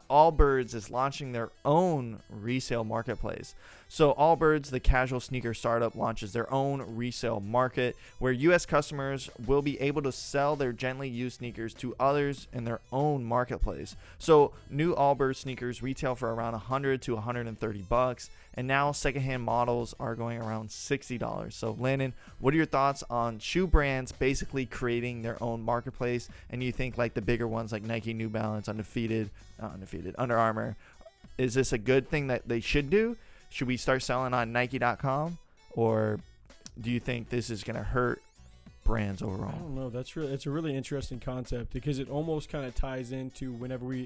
Allbirds is launching their own resale marketplace. So Allbirds, the casual sneaker startup, launches their own resale market where U.S. customers will be able to sell their gently used sneakers to others in their own marketplace. So new Allbirds sneakers retail for around $100 to $130, and now secondhand models are going around $60. So Landon, what are your thoughts on shoe brands basically creating their own marketplace? And you think like the bigger ones like Nike, New Balance, Undefeated, Under Armour, is this a good thing that they should do? Should we start selling on Nike.com, or do you think this is going to hurt brands overall? I don't know. It's a really interesting concept because it almost kind of ties into whenever we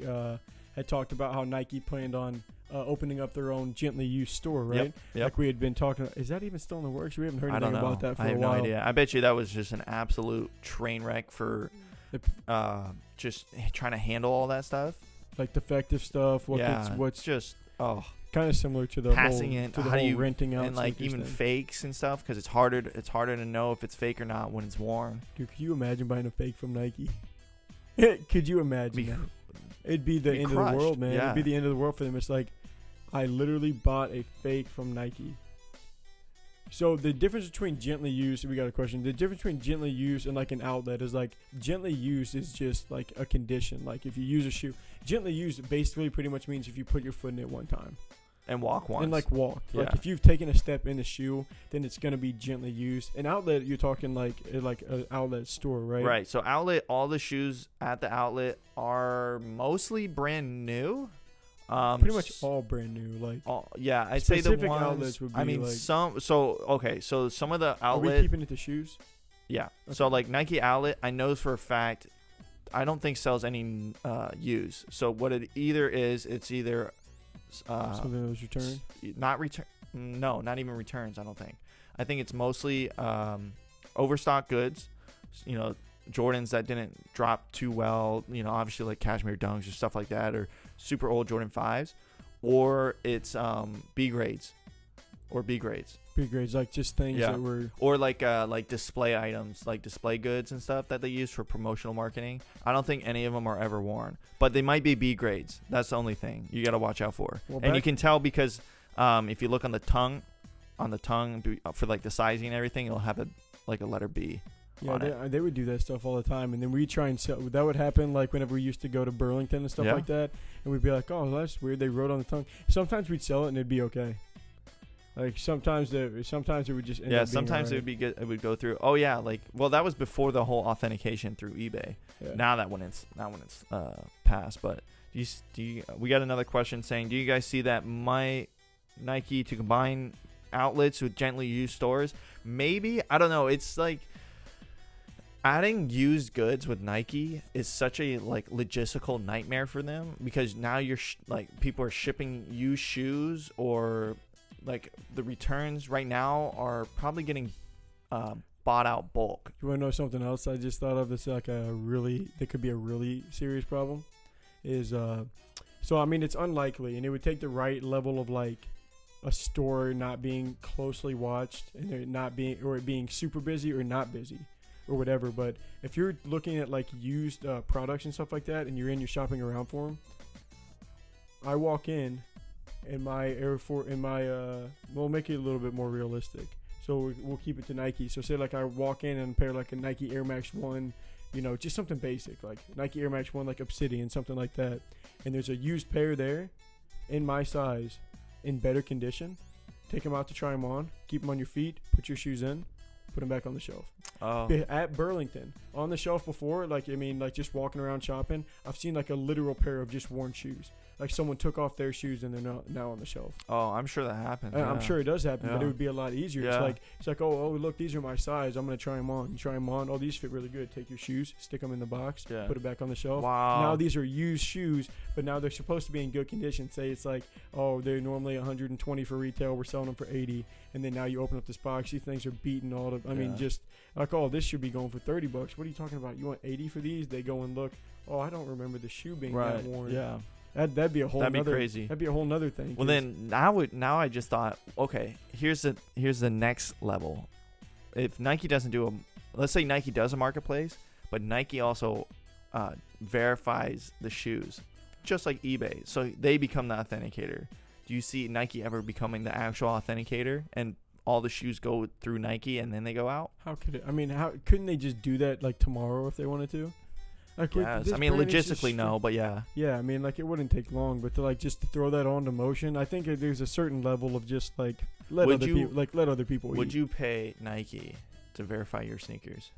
had talked about how Nike planned on opening up their own gently used store, right? Yep. Like we had been talking. Is that even still in the works? We haven't heard anything about that for a while. I have no idea. I bet you that was just an absolute train wreck for just trying to handle all that stuff. Like defective stuff. What's just kind of similar to the passing whole, it, to the how whole do you, renting out and like even thing. fakes and stuff, because it's harder to know if it's fake or not when it's worn. Dude, could you imagine buying a fake from Nike? Could you imagine that? It'd be the end of the world, man. Yeah. It'd be the end of the world for them. It's like, I literally bought a fake from Nike. So the difference between gently used, we got a question. The difference between gently used and like an outlet is like gently used is just like a condition. Like if you use a shoe, gently used basically pretty much means if you put your foot in it one time. And walk once. And like walked. Yeah. Like if you've taken a step in the shoe, then it's gonna be gently used. An outlet, you're talking like an outlet store, right? Right. So outlet, all the shoes at the outlet are mostly brand new. Pretty much all brand new. Like yeah, I'd say the specific ones. outlets would be I mean, like, some. So okay, so some of the are we outlet. keeping it to shoes? Yeah. Okay. So like Nike outlet, I know for a fact, I don't think sells any used. So what it either is, it's either Something that was returned? not return. No, not even returns. I don't think. I think it's mostly overstock goods. You know, Jordans that didn't drop too well. You know, obviously like cashmere dunks or stuff like that, or super old Jordan 5s, or it's B grades. B grades, like just things that were, or like display items, like display goods and stuff that they use for promotional marketing. I don't think any of them are ever worn, but they might be B grades. That's the only thing you got to watch out for. Well, and you can tell because if you look on the tongue for like the sizing and everything, it'll have a letter B. Yeah, they would do that stuff all the time, and then we try and sell. That would happen like whenever we used to go to Burlington and stuff like that, and we'd be like, "Oh, that's weird." They wrote on the tongue. Sometimes we'd sell it and it'd be okay. Like sometimes it would just end up being sometimes right. it would be good. It would go through. Oh yeah, that was before the whole authentication through eBay. Yeah. Now that when it's passed, but do you we got another question saying, do you guys see that Nike to combine outlets with gently used stores? Maybe, I don't know. It's like adding used goods with Nike is such a logistical nightmare for them, because now you're people are shipping used shoes, or the returns right now are probably getting bought out bulk. You want to know something else I just thought of that's that could be a really serious problem? Is so I mean, it's unlikely, and it would take the right level of a store not being closely watched, and it being super busy or not busy or whatever. But if you're looking at used products and stuff like that, and you're shopping around for them, I walk in my Air Force, we'll make it a little bit more realistic. So we'll keep it to Nike. So say I walk in and pair a Nike Air Max 1, just something basic, like Nike Air Max 1, Obsidian, something like that. And there's a used pair there in my size, in better condition. Take them out to try them on, keep them on your feet, put your shoes in, put them back on the shelf. Oh. At Burlington, on the shelf before, just walking around shopping, I've seen a literal pair of just worn shoes. Someone took off their shoes and they're now on the shelf. Oh, I'm sure that happens. I'm sure it does happen, but it would be a lot easier. Yeah. It's like, oh, look, these are my size. I'm gonna try them on. You try them on. Oh, these fit really good. Take your shoes, stick them in the box, put it back on the shelf. Wow. Now these are used shoes, but now they're supposed to be in good condition. Say it's they're normally 120 for retail. We're selling them for 80, and then now you open up this box, these things are beaten all of. I mean, just this should be going for $30. What are you talking about? You want 80 for these? They go and look. Oh, I don't remember the shoe being that worn. Yeah. That'd be a whole. That'd be crazy. That'd be a whole nother thing. Well, then now I just thought, okay, here's the next level. If Nike doesn't do let's say Nike does a marketplace, but Nike also verifies the shoes. just like eBay. So they become the authenticator. Do you see Nike ever becoming the actual authenticator and all the shoes go through Nike and then they go out? How could it? I mean, how couldn't they just do that like tomorrow if they wanted to? Like, Yes. I mean, logistically, no, but yeah. Yeah, I mean, like it wouldn't take long, but to like just to throw that onto motion, I think there's a certain level of just like let other people. Would eat. you pay Nike to verify your sneakers?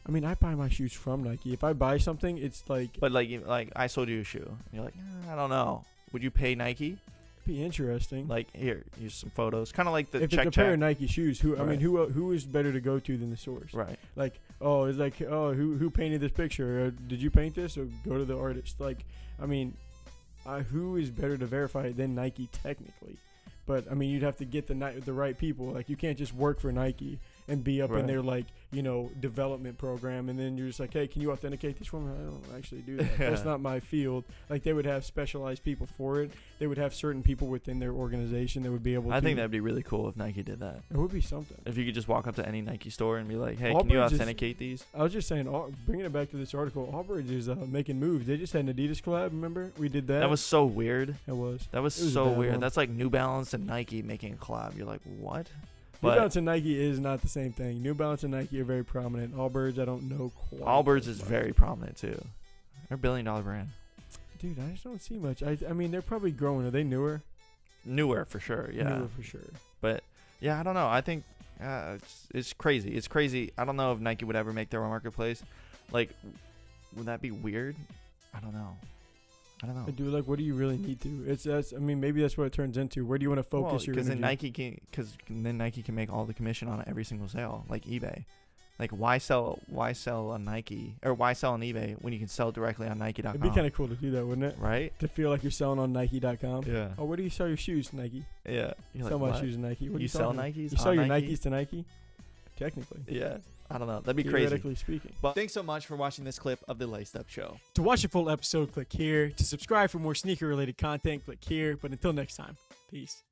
I mean, I buy my shoes from Nike. If I buy something, it's like But like I sold you a shoe. And you're like, I don't know. Would you pay Nike? be interesting. Like, here's some photos. Kind of like the if check it's a pair of Nike shoes, I Right. mean, who is better to go to than the source? Right. Like, who painted this picture? Did you paint this? Or go to the artist. Like, I mean, who is better to verify it than Nike technically? But I mean, you'd have to get the right people. Like, you can't just work for Nike and be up in Right. their like development program, and then you're just like, hey, can you authenticate this for me? I don't actually do that. That's not my field. Like, they would have specialized people for it. They would have certain people within their organization that would be able to. I think that'd be really cool if Nike did that. It would be something. If you could just walk up to any Nike store and be like, hey, Allbirds can you is- authenticate these? I was just saying, bringing it back to this article, Allbirds is making moves. They just had an Adidas collab. Remember, we did that. That was so weird. It was. That was It was a so bad weird. one. That's like New Balance and Nike making a collab. You're like, what? New But Balance and Nike is not the same thing. New Balance and Nike are very prominent. Allbirds, I don't know quite. Allbirds as is much. very prominent too. They're $1 billion brand. Dude, I just don't see much. I mean, they're probably growing. Are they newer? Newer for sure. Yeah. Newer for sure. But yeah, I don't know. I think it's crazy. It's crazy. I don't know if Nike would ever make their own marketplace. Like, would that be weird? I don't know. I Do like, what do you really need to? I mean, maybe that's what it turns into. Where do you want to focus your because energy? then Nike can make all the commission on every single sale, like eBay. Like, why sell on Nike or why sell on eBay when you can sell directly on Nike.com? It'd be kind of cool to do that, wouldn't it? right? To feel like you're selling on Nike.com. Yeah. Oh, where do you sell your shoes, Nike? Yeah. You're Sell like, my what? shoes, Nike. What are You sell talking about? Nikes? You sell on your Nike? Nikes to Nike? Technically. Yeah. I don't know. That'd be crazy. Theoretically speaking. But thanks so much for watching this clip of the Laced Up Show. To watch the full episode, click here. To subscribe for more sneaker-related content, click here. But until next time, peace.